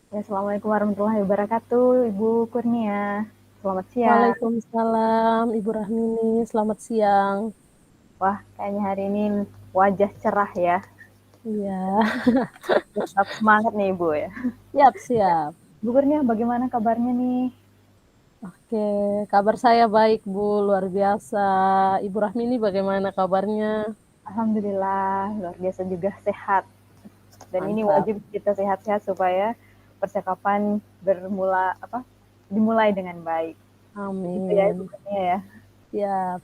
Ya, Assalamualaikum warahmatullahi wabarakatuh, Ibu Kurnia. Selamat siang. Waalaikumsalam, Ibu Rahmini. Selamat siang. Wah, kayaknya hari ini wajah cerah ya. Iya, Tetap semangat nih, Ibu ya. siap, siap. Bu Kurnia, bagaimana kabarnya nih? Oke, kabar saya baik, Bu. Luar biasa. Ibu Rahmini bagaimana kabarnya? Alhamdulillah, luar biasa juga sehat. Dan ini Mantap. wajib kita sehat-sehat supaya percakapan dimulai dengan baik. Gitu ya, Ibu Amin. Kurnia ya. Siap.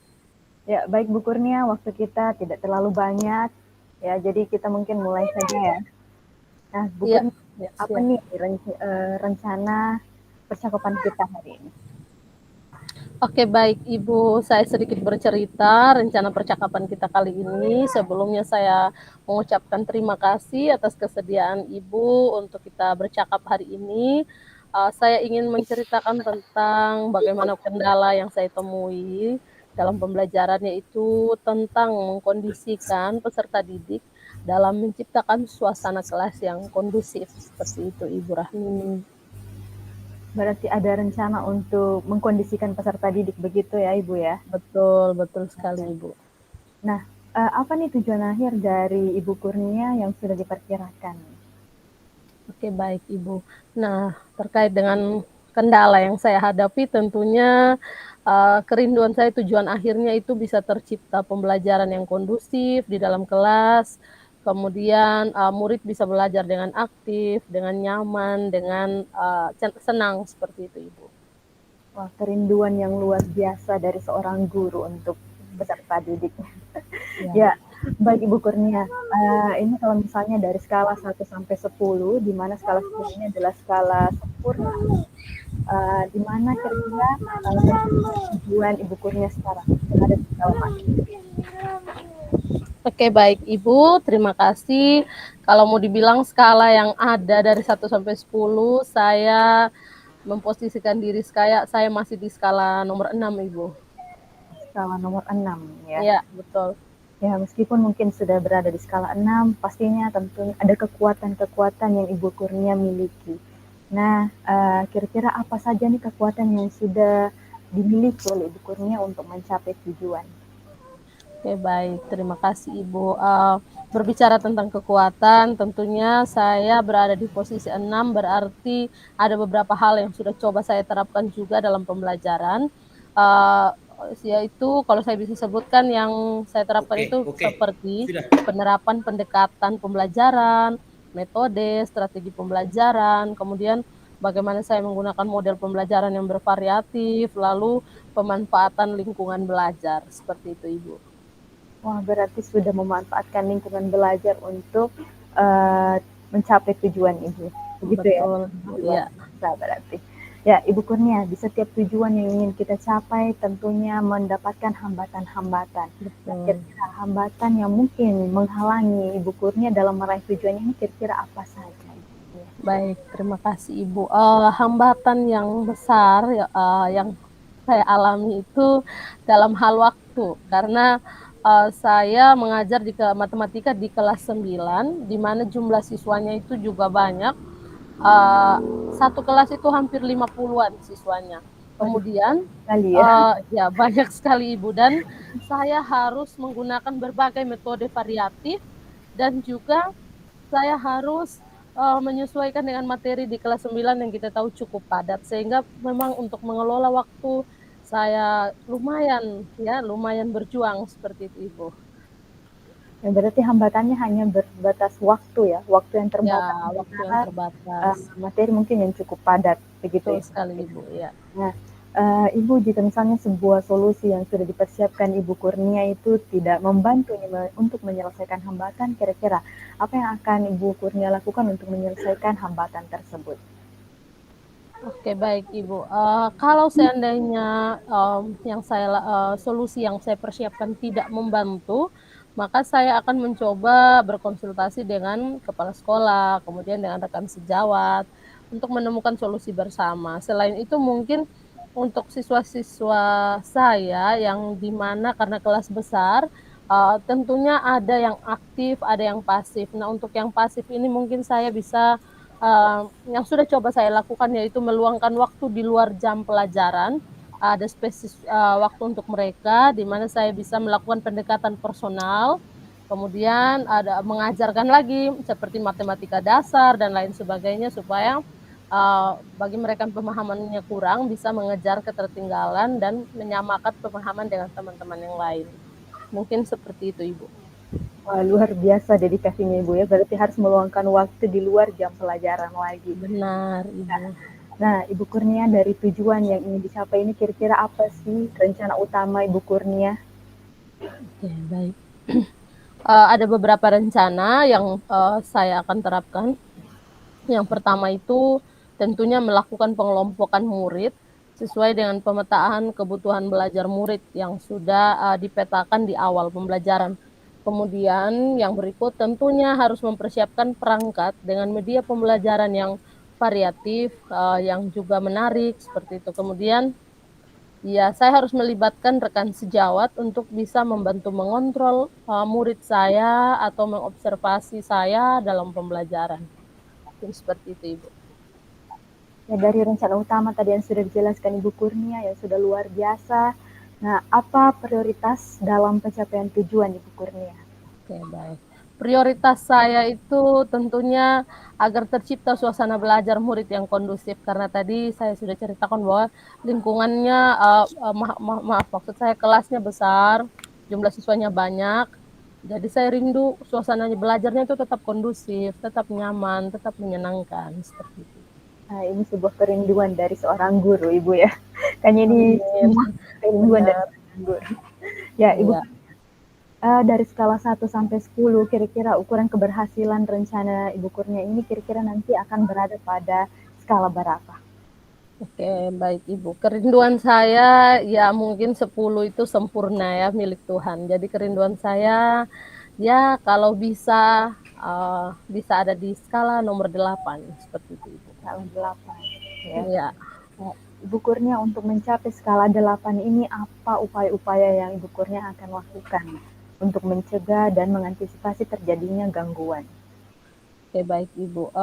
Ya, baik Bu Kurnia, waktu kita tidak terlalu banyak. Ya, jadi kita mungkin mulai saja ya. Nah, Bu Iya, Kurnia, ya, apa siap. nih rencana percakapan kita hari ini? Oke, baik, Ibu. Saya sedikit bercerita rencana percakapan kita kali ini. Sebelumnya saya mengucapkan terima kasih atas kesediaan Ibu untuk kita bercakap hari ini. Saya ingin menceritakan tentang bagaimana kendala yang saya temui dalam pembelajaran, yaitu tentang mengkondisikan peserta didik dalam menciptakan suasana kelas yang kondusif. Seperti itu, Ibu Rahmini. Berarti ada rencana untuk mengkondisikan peserta didik begitu ya, Ibu ya? Betul, betul sekali, Ibu. Nah, apa nih tujuan akhir dari Ibu Kurnia yang sudah diperkirakan? Oke, baik Ibu. Nah, terkait dengan kendala yang saya hadapi, tentunya kerinduan saya tujuan akhirnya itu bisa tercipta pembelajaran yang kondusif di dalam kelas, kemudian murid bisa belajar dengan aktif, dengan nyaman, dengan senang seperti itu, Ibu. Wah, kerinduan yang luar biasa dari seorang guru untuk peserta didik. Ya, Ya, baik Ibu Kurnia. Ini kalau misalnya dari skala 1 sampai 10, di mana skala 10 ini adalah skala sempurna, di mana kira-kira mencapai tujuan Ibu Kurnia sekarang yang ada di skala Mas? oke, baik Ibu, terima kasih. Kalau mau dibilang skala yang ada dari 1 sampai 10, saya memposisikan diri saya masih di skala nomor 6, Ibu. Skala nomor 6 ya. Iya, betul. Ya, meskipun mungkin sudah berada di skala 6, pastinya tentunya ada kekuatan-kekuatan yang Ibu Kurnia miliki. Nah, kira-kira apa saja nih kekuatan yang sudah dimiliki oleh Ibu Kurnia untuk mencapai tujuan? Oke, baik. Terima kasih, Ibu. Berbicara tentang kekuatan, tentunya saya berada di posisi 6, berarti ada beberapa hal yang sudah coba saya terapkan juga dalam pembelajaran. Uh, Yaitu kalau saya bisa sebutkan yang saya terapkan Oke, itu oke. seperti Sudah. penerapan pendekatan pembelajaran, metode, strategi pembelajaran, kemudian bagaimana saya menggunakan model pembelajaran yang bervariatif, lalu pemanfaatan lingkungan belajar. Seperti itu, Ibu. Wah, berarti sudah memanfaatkan lingkungan belajar untuk uh, mencapai tujuan Ibu. Begitu ya? Betul, Bu, Luar iya, biasa berarti. Ya, Ibu Kurnia, di setiap tujuan yang ingin kita capai tentunya mendapatkan hambatan-hambatan. Nah, betul. kira-kira hambatan yang mungkin menghalangi Ibu Kurnia dalam meraih tujuan ini kira-kira apa saja? Baik, terima kasih Ibu. Hambatan yang besar yang saya alami itu dalam hal waktu, karena saya mengajar di matematika di kelas 9, di mana jumlah siswanya itu juga banyak. Uh, Satu kelas itu hampir 50-an siswanya. Waduh, Kemudian sekali ya. ya banyak sekali Ibu, dan saya harus menggunakan berbagai metode variatif, dan juga saya harus menyesuaikan dengan materi di kelas 9 yang kita tahu cukup padat, sehingga memang untuk mengelola waktu saya lumayan berjuang seperti itu, Ibu. Ya, berarti hambatannya hanya berbatas waktu ya, waktu yang Ya, terbatas waktu yang sementara terbatas. materi mungkin yang cukup padat, begitu Betul ya. sekali, Ibu, ya. Nah, Ibu, jika misalnya sebuah solusi yang sudah dipersiapkan Ibu Kurnia itu tidak membantu untuk menyelesaikan hambatan, kira-kira apa yang akan Ibu Kurnia lakukan untuk menyelesaikan hambatan tersebut? Oke, baik Ibu. Kalau seandainya solusi yang saya persiapkan tidak membantu, maka saya akan mencoba berkonsultasi dengan kepala sekolah, kemudian dengan rekan sejawat untuk menemukan solusi bersama. Selain itu mungkin untuk siswa-siswa saya yang di mana karena kelas besar, tentunya ada yang aktif, ada yang pasif. Nah, untuk yang pasif ini mungkin saya bisa yang sudah coba saya lakukan yaitu meluangkan waktu di luar jam pelajaran. Ada waktu untuk mereka di mana saya bisa melakukan pendekatan personal. Kemudian ada mengajarkan lagi seperti matematika dasar dan lain sebagainya supaya bagi mereka yang pemahamannya kurang bisa mengejar ketertinggalan dan menyamakan pemahaman dengan teman-teman yang lain. Mungkin seperti itu, Ibu. Wah, luar biasa dedikasinya Ibu ya. Berarti harus meluangkan waktu di luar jam pelajaran lagi. Benar, Ibu. Nah, Ibu Kurnia, dari tujuan yang ingin dicapai ini kira-kira apa sih rencana utama Ibu Kurnia? Oke, baik. Ada beberapa rencana yang saya akan terapkan. Yang pertama itu tentunya melakukan pengelompokan murid sesuai dengan pemetaan kebutuhan belajar murid yang sudah dipetakan di awal pembelajaran. Kemudian yang berikut tentunya harus mempersiapkan perangkat dengan media pembelajaran yang variatif, yang juga menarik seperti itu. Kemudian ya, saya harus melibatkan rekan sejawat untuk bisa membantu mengontrol murid saya atau mengobservasi saya dalam pembelajaran. Mungkin seperti itu, Ibu. Ya, dari rencana utama tadi yang sudah dijelaskan Ibu Kurnia yang sudah luar biasa. Nah, apa prioritas dalam pencapaian tujuan Ibu Kurnia? Oke, baik. Prioritas saya itu tentunya agar tercipta suasana belajar murid yang kondusif, karena tadi saya sudah ceritakan bahwa lingkungannya, maaf, maksud saya kelasnya besar, jumlah siswanya banyak, jadi saya rindu suasananya belajarnya itu tetap kondusif, tetap nyaman, tetap menyenangkan, seperti itu. Nah, ini sebuah kerinduan dari seorang guru, Ibu ya. Kayaknya ini Amin, semua kerinduan dari benar, seorang guru. Ya, Ibu, iya. dari skala 1 sampai 10, kira-kira ukuran keberhasilan rencana Ibu Kurnia ini kira-kira nanti akan berada pada skala berapa? Oke, baik Ibu. Kerinduan saya ya mungkin 10 itu sempurna ya milik Tuhan. Jadi kerinduan saya ya kalau bisa ada di skala nomor 8 seperti itu, Ibu. Skala 8, ya. Iya. Nah, Ibu Kurnia, untuk mencapai skala 8 ini apa upaya-upaya yang Ibu Kurnia akan lakukan untuk mencegah dan mengantisipasi terjadinya gangguan? Oke, baik Ibu.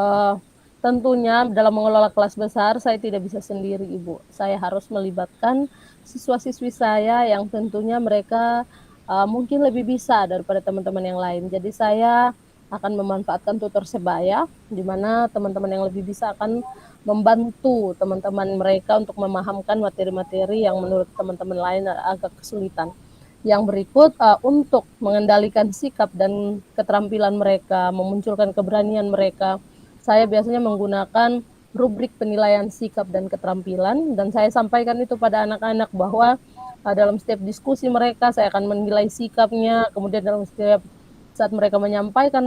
Tentunya dalam mengelola kelas besar saya tidak bisa sendiri, Ibu. Saya harus melibatkan siswa-siswi saya yang tentunya mereka mungkin lebih bisa daripada teman-teman yang lain. Jadi saya akan memanfaatkan tutor sebaya, di mana teman-teman yang lebih bisa akan membantu teman-teman mereka untuk memahamkan materi-materi yang menurut teman-teman lain agak kesulitan. Yang berikut untuk mengendalikan sikap dan keterampilan mereka, memunculkan keberanian mereka, saya biasanya menggunakan rubrik penilaian sikap dan keterampilan, dan saya sampaikan itu pada anak-anak bahwa dalam setiap diskusi mereka saya akan menilai sikapnya, kemudian dalam setiap saat mereka menyampaikan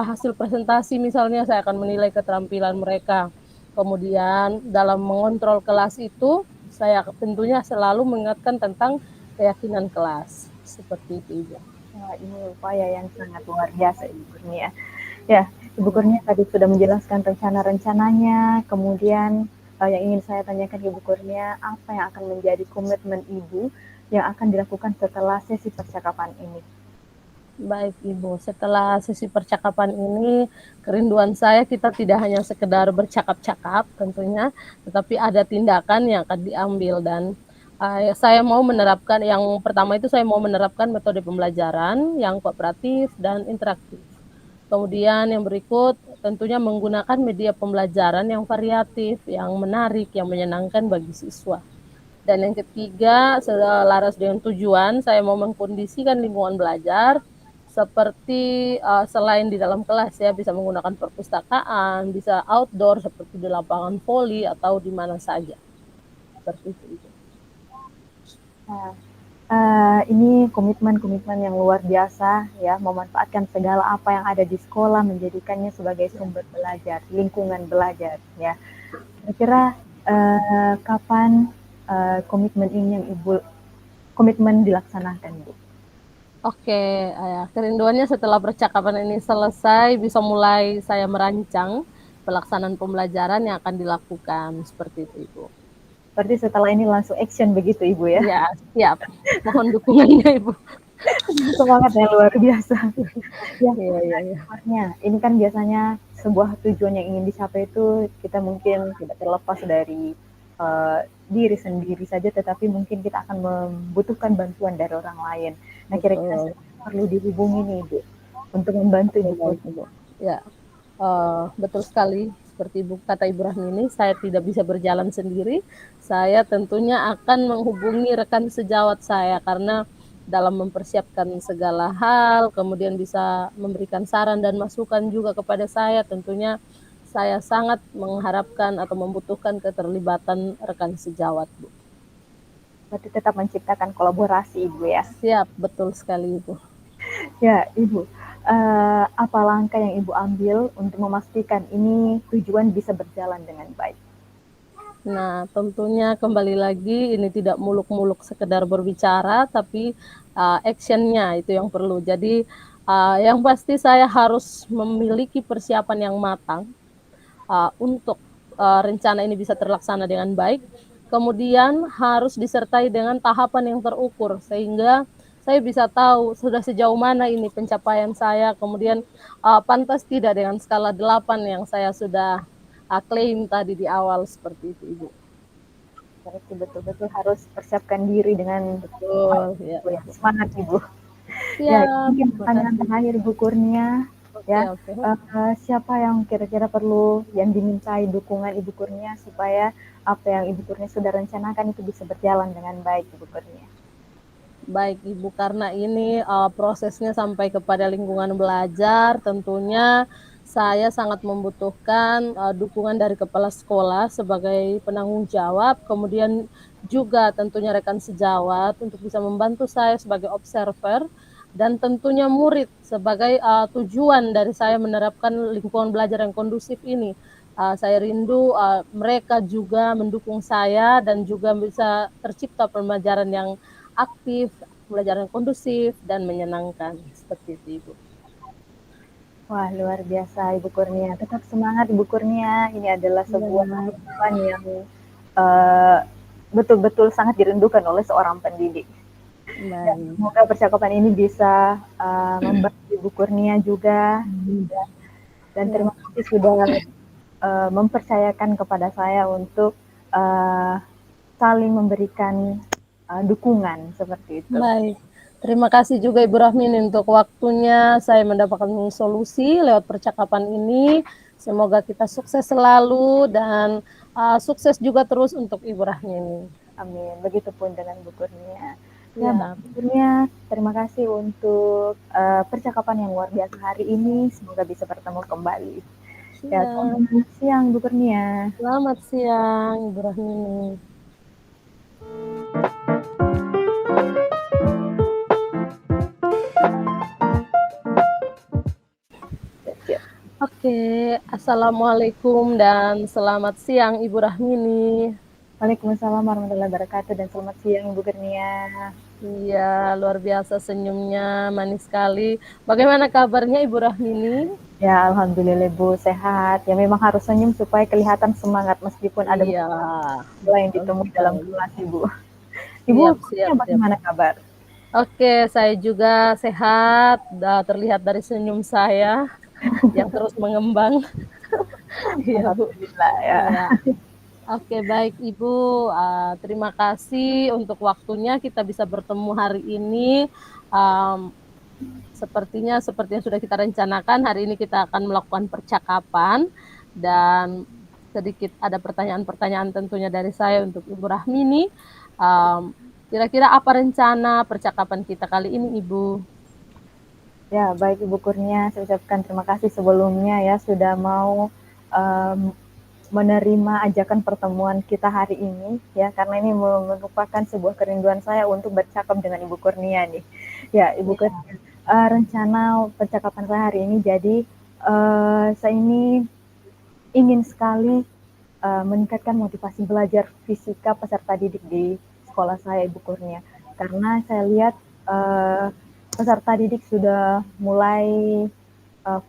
hasil presentasi misalnya saya akan menilai keterampilan mereka. Kemudian dalam mengontrol kelas itu saya tentunya selalu mengingatkan tentang keyakinan kelas. Seperti itu, Ibu. Nah, ini upaya yang sangat luar biasa, Ibu Kurnia. Ya, Ibu Kurnia tadi sudah menjelaskan rencana-rencananya, kemudian yang ingin saya tanyakan Ibu Kurnia, apa yang akan menjadi komitmen Ibu yang akan dilakukan setelah sesi percakapan ini? Baik, Ibu. Setelah sesi percakapan ini, kerinduan saya kita tidak hanya sekedar bercakap-cakap tentunya, tetapi ada tindakan yang akan diambil dan saya mau menerapkan yang pertama itu saya mau menerapkan metode pembelajaran yang kooperatif dan interaktif. Kemudian yang berikut tentunya menggunakan media pembelajaran yang variatif, yang menarik, yang menyenangkan bagi siswa. Dan yang ketiga, selaras dengan tujuan, saya mau mengkondisikan lingkungan belajar seperti selain di dalam kelas ya, bisa menggunakan perpustakaan, bisa outdoor seperti di lapangan voli atau di mana saja. Seperti itu. Nah, ini komitmen-komitmen yang luar biasa ya, memanfaatkan segala apa yang ada di sekolah, menjadikannya sebagai sumber belajar, lingkungan belajar ya. Kira-kira kapan komitmen ini yang komitmen dilaksanakan, Bu? Oke, kerinduannya setelah percakapan ini selesai, bisa mulai saya merancang pelaksanaan pembelajaran yang akan dilakukan, seperti itu, Ibu. Berarti setelah ini langsung action begitu, Ibu ya? Ya, siap. Mohon dukungannya, Ibu. Semangat yang luar biasa. Ya, Iya. ini kan biasanya sebuah tujuan yang ingin dicapai itu kita mungkin tidak terlepas dari diri sendiri saja, tetapi mungkin kita akan membutuhkan bantuan dari orang lain. Nah, kira-kira betul. siapa yang perlu dihubungi nih, Ibu, untuk membantu Oke, Ibu baik, Kurnia? Ibu. Ya, betul sekali. Seperti Ibu kata Ibu Rahmini, saya tidak bisa berjalan sendiri. Saya tentunya akan menghubungi rekan sejawat saya karena dalam mempersiapkan segala hal, kemudian bisa memberikan saran dan masukan juga kepada saya, tentunya saya sangat mengharapkan atau membutuhkan keterlibatan rekan sejawat, Bu. Berarti tetap menciptakan kolaborasi, Ibu ya. Siap, betul sekali, Ibu. Ya, Ibu, apa langkah yang Ibu ambil untuk memastikan ini tujuan bisa berjalan dengan baik? Nah, tentunya kembali lagi ini tidak muluk-muluk sekedar berbicara, tapi action-nya itu yang perlu. Jadi, yang pasti saya harus memiliki persiapan yang matang untuk rencana ini bisa terlaksana dengan baik. Kemudian harus disertai dengan tahapan yang terukur sehingga saya bisa tahu sudah sejauh mana ini pencapaian saya. Kemudian pantas tidak dengan skala 8 yang saya sudah klaim tadi di awal seperti itu, Ibu. Berarti betul-betul harus persiapkan diri dengan baik, Betul, ya, Ibu ya. Ibu. Semangat, Ibu. Ya, Siap, mungkin pertanyaan makasih. terakhir, Bu Kurnia. Oke, Ya, oke. siapa yang kira-kira perlu yang dimintai dukungan Ibu Kurnia supaya apa yang Ibu Kurnia sudah rencanakan itu bisa berjalan dengan baik, Ibu Kurnia? Baik, Ibu, karena ini prosesnya sampai kepada lingkungan belajar, tentunya saya sangat membutuhkan dukungan dari kepala sekolah sebagai penanggung jawab, kemudian juga tentunya rekan sejawat untuk bisa membantu saya sebagai observer, dan tentunya murid sebagai tujuan dari saya menerapkan lingkungan belajar yang kondusif ini. Saya rindu mereka juga mendukung saya dan juga bisa tercipta pembelajaran yang aktif, pembelajaran kondusif, dan menyenangkan. Seperti itu, Ibu. Wah, luar biasa Ibu Kurnia. Tetap semangat Ibu Kurnia. Ini adalah sebuah Ya, kehidupan yang uh, betul-betul sangat dirindukan oleh seorang pendidik. Ya, baik. semoga percakapan ini bisa membantu Ibu Kurnia juga. Ya. Dan Ya, terima kasih sudah mempercayakan kepada saya untuk uh, saling memberikan dukungan seperti itu. baik. Terima kasih juga Ibu Rahmini untuk waktunya. Saya mendapatkan solusi lewat percakapan ini. Semoga kita sukses selalu dan sukses juga terus untuk Ibu Rahmini. Amin. Begitupun dengan Bu Kurnia. Ya, Ya, Bu Kurnia, terima kasih untuk percakapan yang luar biasa hari ini. Semoga bisa bertemu kembali. Ya, siap. selamat siang Bu Kurnia. Selamat siang Ibu Rahmini. Ya, Oke, assalamualaikum dan selamat siang Ibu Rahmini. Waalaikumsalam warahmatullahi wabarakatuh dan selamat siang Ibu Kurnia. Iya, luar biasa senyumnya, manis sekali. Bagaimana kabarnya Ibu Rahmini? Ya, alhamdulillah Bu sehat. Ya, memang harus senyum supaya kelihatan semangat meskipun ada Iya, masalah yang betul ditemui dalam sekali. kelas Ibu. Ibu Siap, Kurnia siap, siap. bagaimana kabar? Oke, saya juga sehat. Terlihat dari senyum saya yang terus mengembang. Iya, Bu. Alhamdulillah ya. Iya. Oke, baik Ibu. Terima kasih untuk waktunya kita bisa bertemu hari ini. Um, Sepertinya seperti yang sudah kita rencanakan, hari ini kita akan melakukan percakapan dan sedikit ada pertanyaan-pertanyaan tentunya dari saya untuk Ibu Rahmini. Kira-kira apa rencana percakapan kita kali ini, Ibu? Ya, baik Ibu Kurnia, saya ucapkan terima kasih sebelumnya ya sudah mau menerima ajakan pertemuan kita hari ini ya, karena ini merupakan sebuah kerinduan saya untuk bercakap dengan Ibu Kurnia nih. Ya, Ibu Ya, Kurnia, rencana percakapan saya hari ini jadi saya ini ingin sekali meningkatkan motivasi belajar fisika peserta didik di sekolah saya, Ibu Kurnia. Karena saya lihat peserta didik sudah mulai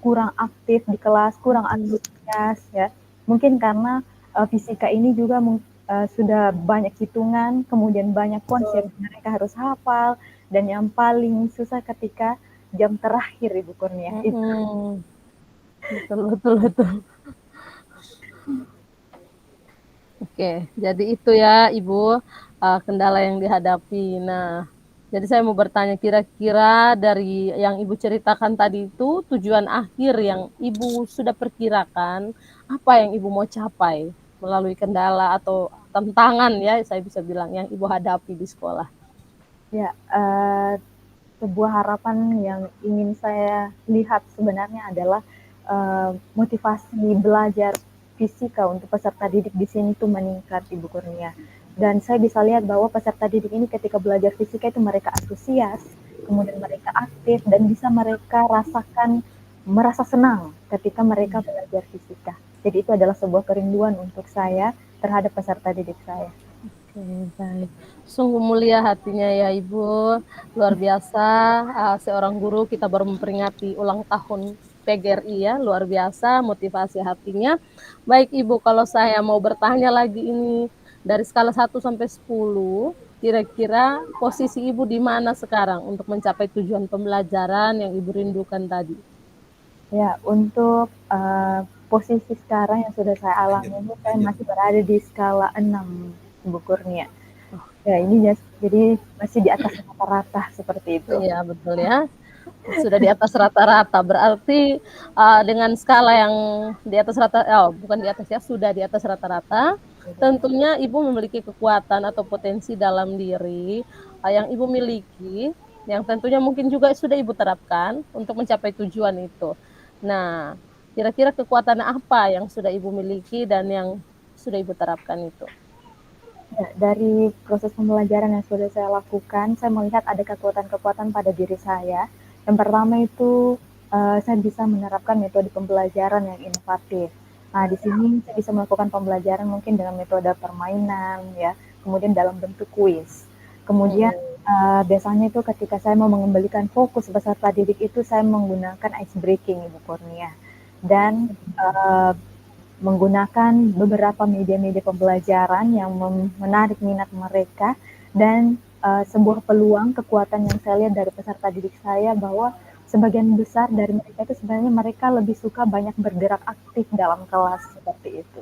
kurang aktif di kelas, kurang antusias ya. Mungkin karena fisika ini juga sudah banyak hitungan, kemudian banyak konsep betul. mereka harus hafal, dan yang paling susah ketika jam terakhir Ibu Kurnia itu. Betul, betul, betul. Oke, jadi itu ya Ibu, kendala yang dihadapi. Nah, jadi saya mau bertanya kira-kira dari yang Ibu ceritakan tadi itu tujuan akhir yang Ibu sudah perkirakan, apa yang Ibu mau capai melalui kendala atau tantangan ya saya bisa bilang yang Ibu hadapi di sekolah? Ya, sebuah harapan yang ingin saya lihat sebenarnya adalah motivasi belajar fisika untuk peserta didik di sini tuh meningkat, Ibu Kurnia. Dan saya bisa lihat bahwa peserta didik ini ketika belajar fisika itu mereka antusias, kemudian mereka aktif dan bisa mereka rasakan merasa senang ketika mereka belajar fisika. Jadi itu adalah sebuah kerinduan untuk saya terhadap peserta didik saya. Oke, baik. Sungguh mulia hatinya ya Ibu, luar biasa. Seorang guru kita baru memperingati ulang tahun PGRI ya, luar biasa motivasi hatinya. Baik Ibu, kalau saya mau bertanya lagi ini dari skala 1 sampai 10, kira-kira posisi Ibu di mana sekarang untuk mencapai tujuan pembelajaran yang Ibu rindukan tadi? Ya, untuk posisi sekarang yang sudah saya alami ini, saya masih berada di skala 6, Bu Kurnia. Ya, ini jadi masih di atas rata-rata seperti itu. Iya, betul ya. Sudah di atas rata-rata, berarti dengan skala yang di atas rata, oh, bukan di atas ya, sudah di atas rata-rata. Tentunya Ibu memiliki kekuatan atau potensi dalam diri yang Ibu miliki, yang tentunya mungkin juga sudah Ibu terapkan untuk mencapai tujuan itu. Nah, kira-kira kekuatan apa yang sudah Ibu miliki dan yang sudah Ibu terapkan itu? Ya, dari proses pembelajaran yang sudah saya lakukan, saya melihat ada kekuatan-kekuatan pada diri saya. Yang pertama itu saya bisa menerapkan metode pembelajaran yang inovatif. Nah, di sini saya bisa melakukan pembelajaran mungkin dengan metode permainan, ya, kemudian dalam bentuk kuis. Kemudian biasanya itu ketika saya mau mengembalikan fokus peserta didik itu saya menggunakan ice breaking, Ibu Kurnia, dan menggunakan beberapa media-media pembelajaran yang menarik minat mereka dan sebuah peluang kekuatan yang saya lihat dari peserta didik saya bahwa sebagian besar dari mereka itu sebenarnya mereka lebih suka banyak bergerak aktif dalam kelas seperti itu.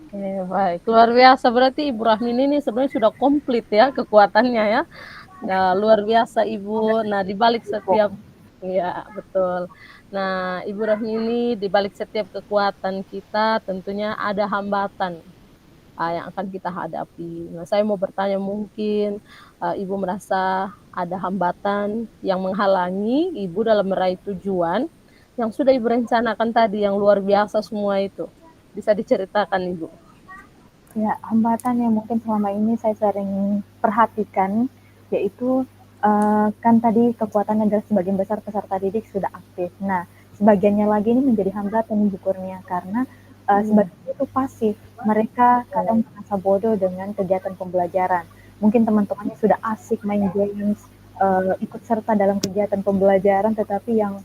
Oke, baik. Luar biasa. Berarti Ibu Rahmin ini sebenarnya sudah komplit ya kekuatannya ya. Nah, luar biasa Ibu. Nah, di balik setiap ya, betul. Nah, Ibu Rahmini di balik setiap kekuatan kita tentunya ada hambatan yang akan kita hadapi. Nah, saya mau bertanya mungkin Ibu merasa ada hambatan yang menghalangi Ibu dalam meraih tujuan yang sudah Ibu rencanakan tadi yang luar biasa semua itu. Bisa diceritakan Ibu? Ya, hambatan yang mungkin selama ini saya sering perhatikan yaitu kan tadi kekuatannya adalah sebagian besar peserta didik sudah aktif. Nah, sebagiannya lagi ini menjadi hambatan Bu Kurnia karena sebagian itu pasif. Mereka kadang merasa bodoh dengan kegiatan pembelajaran. Mungkin teman-temannya sudah asik main games, ikut serta dalam kegiatan pembelajaran, tetapi yang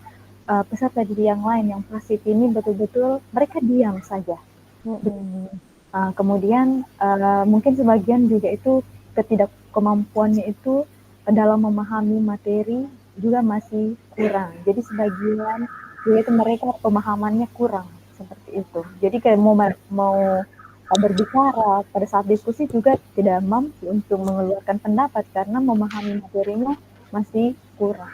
peserta didik yang lain yang pasif ini betul-betul mereka diam saja. Kemudian mungkin sebagian juga itu ketidakkemampuannya itu dalam memahami materi juga masih kurang. Jadi sebagian juga itu mereka pemahamannya kurang seperti itu. Jadi kayak mau berbicara pada saat diskusi juga tidak mampu untuk mengeluarkan pendapat karena memahami materinya masih kurang.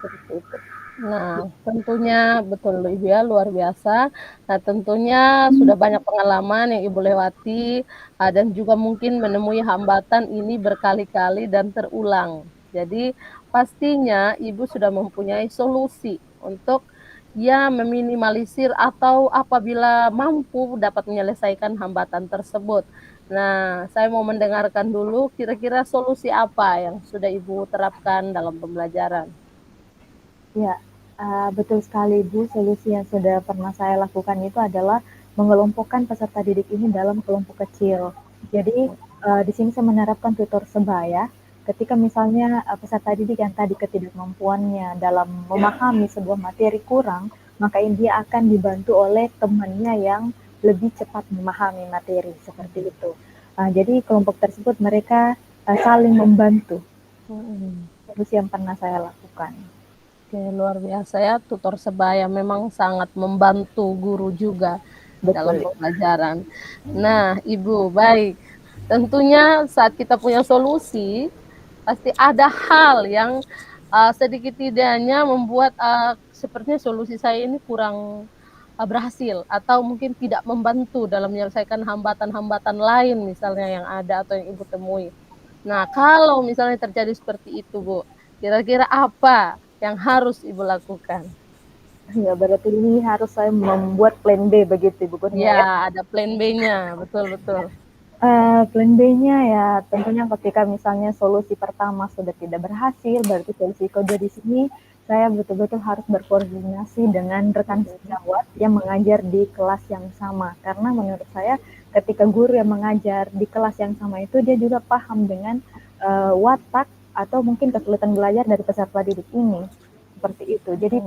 Seperti itu. Nah, tentunya betul Ibu ya, luar biasa. Nah, tentunya sudah banyak pengalaman yang Ibu lewati dan juga mungkin menemui hambatan ini berkali-kali dan terulang. Jadi, pastinya Ibu sudah mempunyai solusi untuk ya meminimalisir atau apabila mampu dapat menyelesaikan hambatan tersebut. Nah, saya mau mendengarkan dulu kira-kira solusi apa yang sudah Ibu terapkan dalam pembelajaran. Ya, betul sekali Bu, solusi yang sudah pernah saya lakukan itu adalah mengelompokkan peserta didik ini dalam kelompok kecil. Jadi di sini saya menerapkan tutor sebaya. Ketika misalnya peserta didik yang tadi ketidakmampuannya dalam memahami sebuah materi kurang, maka dia akan dibantu oleh temannya yang lebih cepat memahami materi seperti itu. Jadi kelompok tersebut mereka saling membantu. Solusi yang pernah saya lakukan. Oke, luar biasa ya, tutor sebaya memang sangat membantu guru juga dalam Betul. pembelajaran. Nah, Ibu, baik. Tentunya saat kita punya solusi, pasti ada hal yang sedikit tidaknya membuat sepertinya solusi saya ini kurang berhasil atau mungkin tidak membantu dalam menyelesaikan hambatan-hambatan lain misalnya yang ada atau yang Ibu temui. Nah, kalau misalnya terjadi seperti itu, Bu, kira-kira apa yang harus Ibu lakukan? Ya, berarti ini harus saya membuat plan B begitu Ibu Kurnia ya. Ya, ada plan B-nya, betul-betul. Plan B-nya ya tentunya ketika misalnya solusi pertama sudah tidak berhasil, berarti solusi kedua di sini saya betul-betul harus berkoordinasi dengan rekan sejawat yang mengajar di kelas yang sama. Karena menurut saya ketika guru yang mengajar di kelas yang sama itu dia juga paham dengan watak atau mungkin kesulitan belajar dari peserta didik ini. Seperti itu. Jadi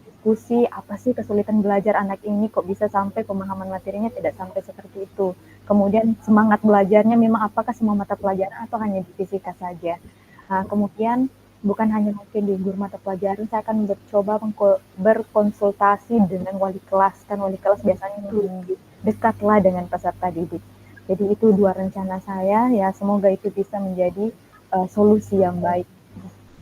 diskusi apa sih kesulitan belajar anak ini kok bisa sampai pemahaman materinya tidak sampai seperti itu. Kemudian semangat belajarnya memang apakah semua mata pelajaran atau hanya di fisika saja. Nah, kemudian bukan hanya mungkin di guru mata pelajaran, saya akan mencoba berkonsultasi dengan wali kelas. Kan wali kelas biasanya lebih dekatlah dengan peserta didik. Jadi itu dua rencana saya, ya semoga itu bisa menjadi solusi yang baik.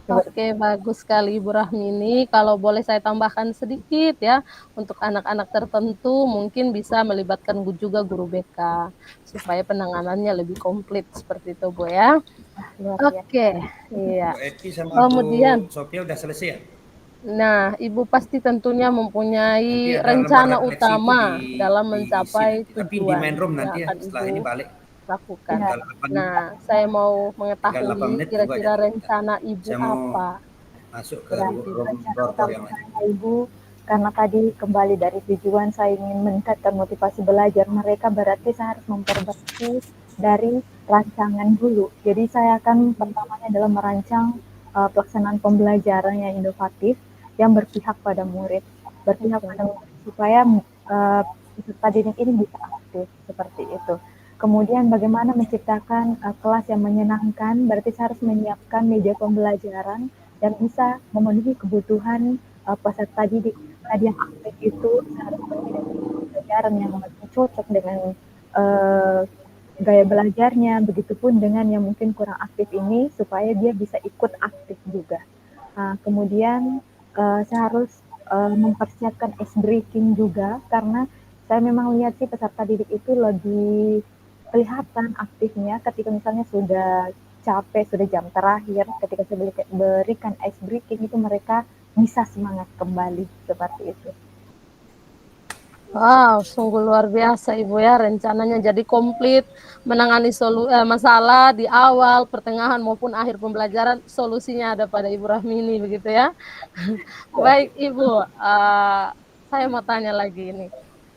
Oke, bagus sekali Ibu Rahmini. Kalau boleh saya tambahkan sedikit ya, untuk anak-anak tertentu mungkin bisa melibatkan juga guru BK supaya penanganannya lebih komplit seperti itu, Bu ya. Luar biasa. Oke, iya. Bu Eti sama Bu Kemudian, Sophia udah selesai ya? nah, Ibu pasti tentunya Nanti mempunyai ada lembar rencana refleksi itu utama dalam diisi mencapai nanti. Tapi di main tujuan room yang nanti ya akan setelah Ibu ini balik. lakukan. Ya, Tinggal 8, Nah, saya mau tinggal 8 mengetahui menit tunggu aja. kira-kira rencana Ibu Saya mau apa. masuk ke ya, Seperti itu. room rencana door utama yang lain. saya Ibu, karena tadi kembali dari tujuan saya ingin meningkatkan motivasi belajar mereka, berarti saya harus memperbaiki dari rancangan dulu. Jadi saya akan pertamanya adalah merancang pelaksanaan pembelajaran yang inovatif, yang berpihak pada murid, berpihak pada murid supaya peserta didik ini bisa aktif seperti itu. Kemudian bagaimana menciptakan kelas yang menyenangkan, berarti saya harus menyiapkan media pembelajaran yang bisa memenuhi kebutuhan peserta didik. Tadi yang aktif itu harus memilih pembelajaran yang lebih cocok dengan uh, gaya belajarnya, begitupun dengan yang mungkin kurang aktif ini supaya dia bisa ikut aktif juga. Kemudian saya harus mempersiapkan ice breaking juga karena saya memang lihat sih peserta didik itu lebih kelihatan aktifnya ketika misalnya sudah capek, sudah jam terakhir, ketika saya berikan ice breaking itu mereka bisa semangat kembali seperti itu. Wow, sungguh luar biasa Ibu ya, rencananya jadi komplit, menangani masalah di awal, pertengahan maupun akhir pembelajaran, solusinya ada pada Ibu Rahmini begitu ya. Baik Ibu, saya mau tanya lagi ini,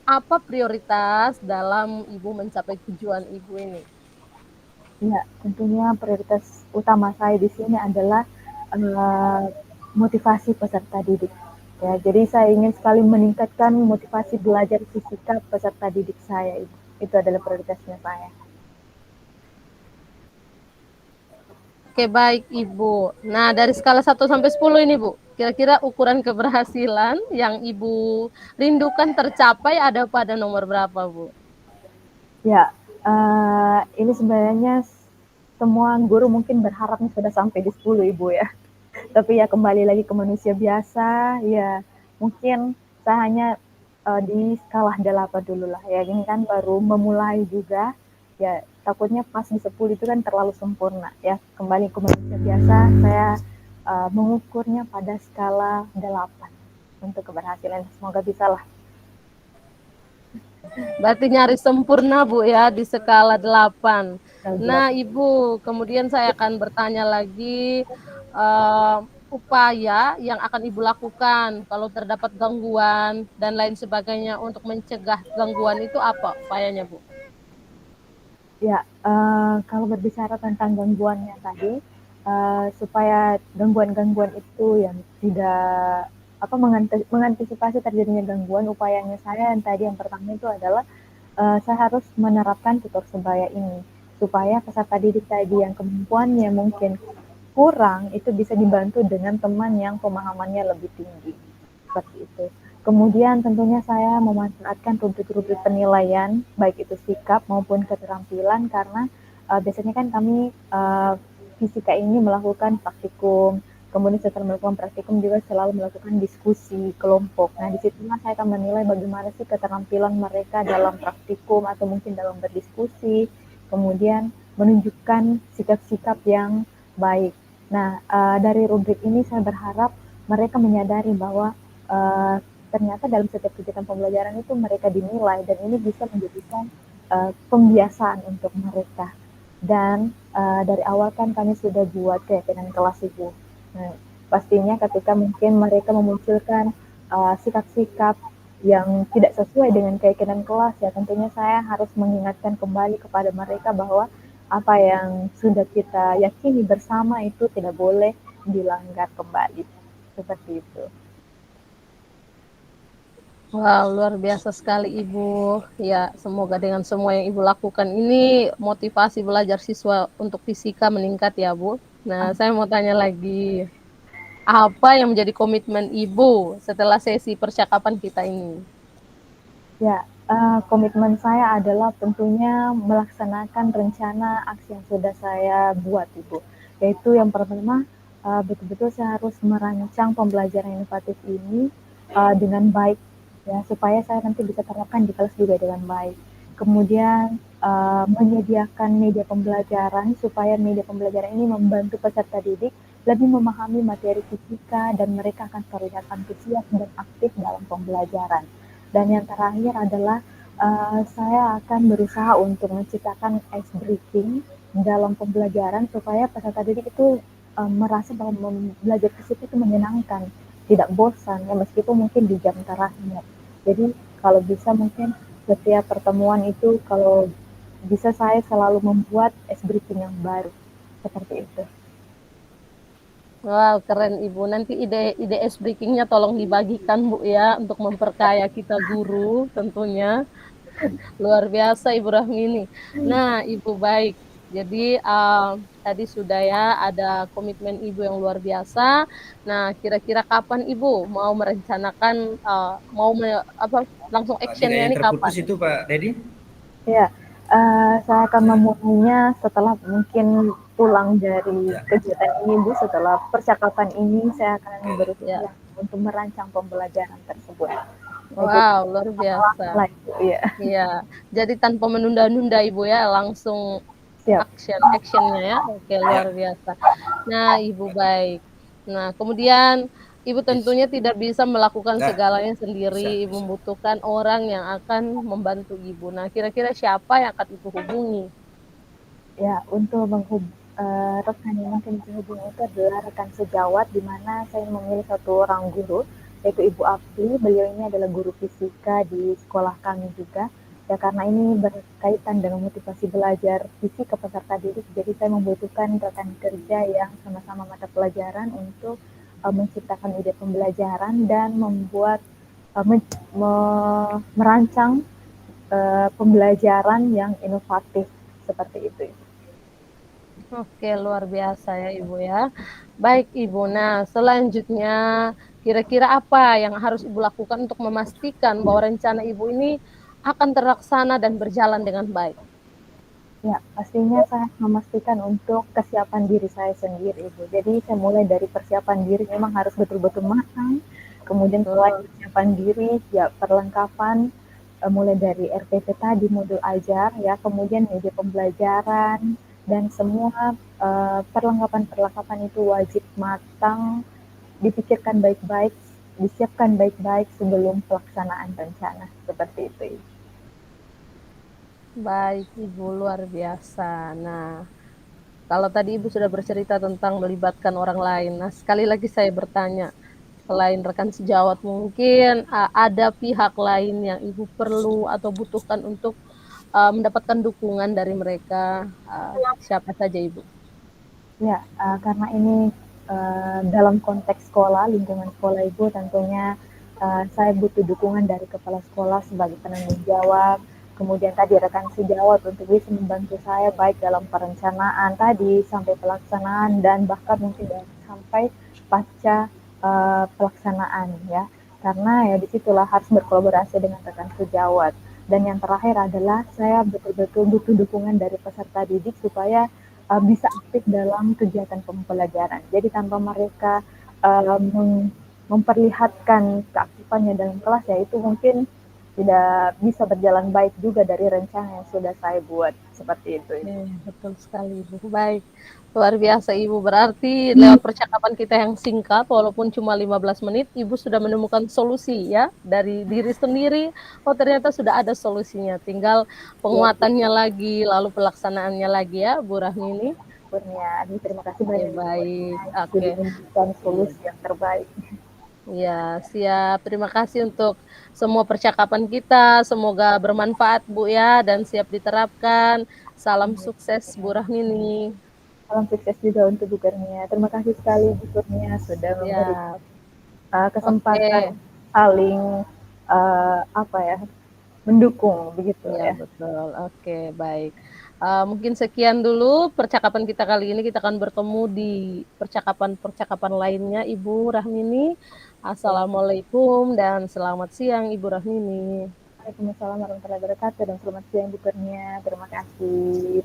apa prioritas dalam Ibu mencapai tujuan Ibu ini? Ya, tentunya prioritas utama saya di sini adalah motivasi peserta didik. Ya, jadi saya ingin sekali meningkatkan motivasi belajar fisika peserta didik saya. Itu adalah prioritasnya saya. Oke, baik Ibu. Nah, dari skala 1 sampai 10 ini, Bu, kira-kira ukuran keberhasilan yang Ibu rindukan tercapai ada pada nomor berapa, Bu? Ya, ini sebenarnya semua guru mungkin berharapnya sudah sampai di 10 Ibu ya. Tapi ya kembali lagi ke manusia biasa, ya mungkin saya hanya di skala 8 dulu lah ya. Ini kan baru memulai juga, ya takutnya pas di 10 itu kan terlalu sempurna ya. Kembali ke manusia biasa, saya mengukurnya pada skala 8 untuk keberhasilan. Semoga bisa lah. Berarti nyaris sempurna, Bu ya, di skala 8. Nah, Ibu, kemudian saya akan bertanya lagi upaya yang akan Ibu lakukan kalau terdapat gangguan dan lain sebagainya untuk mencegah gangguan itu apa upayanya, Bu? Ya, kalau berbicara tentang gangguannya tadi, supaya gangguan-gangguan itu yang tidak apa mengantisipasi terjadinya gangguan, upayanya saya yang tadi yang pertama itu adalah saya harus menerapkan tutor sebaya ini supaya peserta didik tadi yang kemampuannya mungkin kurang, itu bisa dibantu dengan teman yang pemahamannya lebih tinggi. Seperti itu. Kemudian tentunya saya memanfaatkan rubrik-rubrik penilaian, baik itu sikap maupun keterampilan, karena biasanya kan kami fisika ini melakukan praktikum, kemudian setelah melakukan praktikum juga selalu melakukan diskusi kelompok. Nah, di situlah saya akan menilai bagaimana sih keterampilan mereka dalam praktikum atau mungkin dalam berdiskusi, kemudian menunjukkan sikap-sikap yang baik. Nah, dari rubrik ini saya berharap mereka menyadari bahwa ternyata dalam setiap kegiatan pembelajaran itu mereka dinilai, dan ini bisa menjadikan pembiasaan untuk mereka. Dan dari awal kan kami sudah buat keyakinan kelas Ibu. Nah, pastinya ketika mungkin mereka memunculkan sikap-sikap yang tidak sesuai dengan keyakinan kelas, ya tentunya saya harus mengingatkan kembali kepada mereka bahwa apa yang sudah kita yakini bersama itu tidak boleh dilanggar kembali. Seperti itu. Wah, luar biasa sekali Ibu. Ya, semoga dengan semua yang Ibu lakukan ini motivasi belajar siswa untuk fisika meningkat ya, Bu. Nah, saya mau tanya lagi, apa yang menjadi komitmen Ibu setelah sesi percakapan kita ini? Ya, komitmen saya adalah tentunya melaksanakan rencana aksi yang sudah saya buat, Ibu. Yaitu yang pertama, betul-betul saya harus merancang pembelajaran inovatif ini dengan baik, ya, supaya saya nanti bisa terapkan di kelas juga dengan baik. Kemudian menyediakan media pembelajaran supaya media pembelajaran ini membantu peserta didik lebih memahami materi fisika dan mereka akan terlihat antusias dan aktif dalam pembelajaran. Dan yang terakhir adalah saya akan berusaha untuk menciptakan ice breaking dalam pembelajaran supaya peserta didik itu merasa bahwa belajar fisika itu menyenangkan, tidak bosan, ya meskipun mungkin di jam terakhir. Jadi kalau bisa mungkin setiap pertemuan itu kalau bisa saya selalu membuat ice breaking yang baru seperti itu. Wow, keren Ibu. Nanti ide ice breaking-nya tolong dibagikan Bu ya untuk memperkaya kita guru tentunya. Luar biasa Ibu Rahmini. Nah, Ibu baik. Jadi tadi sudah ya ada komitmen Ibu yang luar biasa. Nah, kira-kira kapan Ibu mau merencanakan langsung Tadi actionnya yang ini terputus kapan? itu Pak Dedi. Ya, saya akan memulainya setelah mungkin pulang dari Ya. kegiatan ini, Bu. Setelah percakapan ini, saya akan Oke. berusaha Ya. untuk merancang pembelajaran tersebut. Ya, jadi Wow, luar lama biasa. lah itu, ya. Iya. Jadi tanpa menunda-nunda Ibu ya, langsung Siap. actionnya ya. Oke, Ya. luar biasa. Nah, Ibu baik. Nah, kemudian Ibu Yes. tentunya tidak bisa melakukan Nah, segalanya bisa, sendiri, Ibu bisa. membutuhkan orang yang akan membantu Ibu. Nah, kira-kira siapa yang akan Ibu hubungi? Ya, untuk rekan yang mungkin dihubungi itu adalah rekan sejawat, di mana saya memilih satu orang guru, yaitu Ibu Apli. Beliau ini adalah guru fisika di sekolah kami juga. Ya, karena ini berkaitan dengan motivasi belajar fisika peserta didik, jadi saya membutuhkan rekan kerja yang sama-sama mata pelajaran untuk menciptakan ide pembelajaran dan membuat merancang pembelajaran yang inovatif seperti itu. Oke, luar biasa ya Ibu ya. Baik Ibu, nah selanjutnya kira-kira apa yang harus Ibu lakukan untuk memastikan bahwa rencana Ibu ini akan terlaksana dan berjalan dengan baik? Ya, pastinya saya memastikan untuk kesiapan diri saya sendiri, Ibu. Jadi saya mulai dari persiapan diri memang harus betul-betul matang. Kemudian selain Betul. persiapan diri, ya perlengkapan mulai dari RPP tadi, modul ajar, ya, kemudian media pembelajaran dan semua perlengkapan-perlengkapan itu wajib matang, dipikirkan baik-baik, disiapkan baik-baik sebelum pelaksanaan rencana. Seperti itu. Baik Ibu, luar biasa. Nah, kalau tadi Ibu sudah bercerita tentang melibatkan orang lain. Nah, sekali lagi saya bertanya, selain rekan sejawat mungkin ada pihak lain yang Ibu perlu atau butuhkan untuk mendapatkan dukungan dari mereka, siapa saja Ibu? Ya, karena ini dalam konteks sekolah, lingkungan sekolah Ibu, tentunya saya butuh dukungan dari kepala sekolah sebagai penanggung jawab, kemudian tadi rekan sejawat untuk bisa membantu saya baik dalam perencanaan tadi sampai pelaksanaan dan bahkan mungkin sampai pasca pelaksanaan ya. Karena ya disitulah harus berkolaborasi dengan rekan sejawat. Dan yang terakhir adalah saya betul-betul butuh dukungan dari peserta didik supaya bisa aktif dalam kegiatan pembelajaran. Jadi tanpa mereka memperlihatkan keaktifannya dalam kelas ya itu mungkin tidak bisa berjalan baik juga dari rencana yang sudah saya buat seperti itu. Betul sekali Ibu. Baik, luar biasa Ibu. Berarti lewat percakapan kita yang singkat, walaupun cuma 15 menit, Ibu sudah menemukan solusi ya dari diri sendiri. Oh ternyata sudah ada solusinya, tinggal penguatannya lagi, lalu pelaksanaannya lagi ya, Bu Rahmini. Kurnia, terima kasih banyak Baik, sudah memberikan solusi yang terbaik. Ya, siap. Terima kasih untuk semua percakapan kita. Semoga bermanfaat, Bu ya, dan siap diterapkan. Salam sukses, Bu Rahmini. Salam sukses juga untuk Bu Kurnia. Terima kasih sekali Bu Kurnia sudah memberi kesempatan saling mendukung begitu ya. Betul. Oke, baik. Mungkin sekian dulu percakapan kita kali ini. Kita akan bertemu di percakapan-percakapan lainnya, Ibu Rahmini. Assalamualaikum dan selamat siang, Ibu Rahmini. Waalaikumsalam warahmatullahi wabarakatuh dan selamat siang Bu Kurnia. Terima kasih.